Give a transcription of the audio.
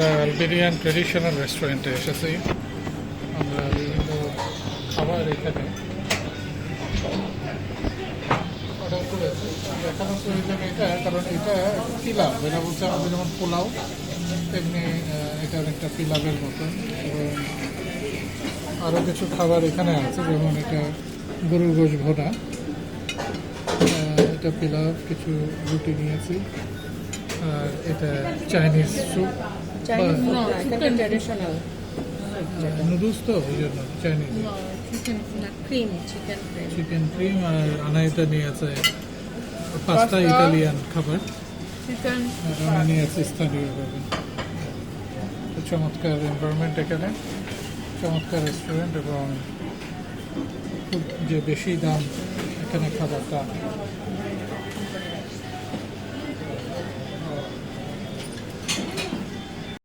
আমরা Albanian traditional রেস্টুরেন্টে এসেছি। আমরা বিভিন্ন খাবার এখানে অর্ডার করেছি। দেখানোর প্রয়োজন এটা, কারণ এটা পিলাও, এটা বলছে আমাদের যেমন পোলাও তেমনি এটা অনেকটা পিলাবের মতন। এবং আরও কিছু খাবার এখানে আছে, যেমন এটা গরুর গোশ ভোনা, এটা পিলাও, কিছু রুটি নিয়েছি, আর এটা চাইনিজ স্যুপ, ট্রেডিশনাল নুডলস, তো ওই জন্য চাইনিজ চিকেন ক্রিম। আর আনাইতা নিয়ে আছে পাস্তা, ইতালিয়ান খাবার। আর আমি নিয়ে আছে স্থানীয়ভাবে। তো চমৎকার এনভায়রনমেন্ট এখানে, চমৎকার রেস্টুরেন্ট, এবং খুব যে বেশি দাম এখানে খাবারটা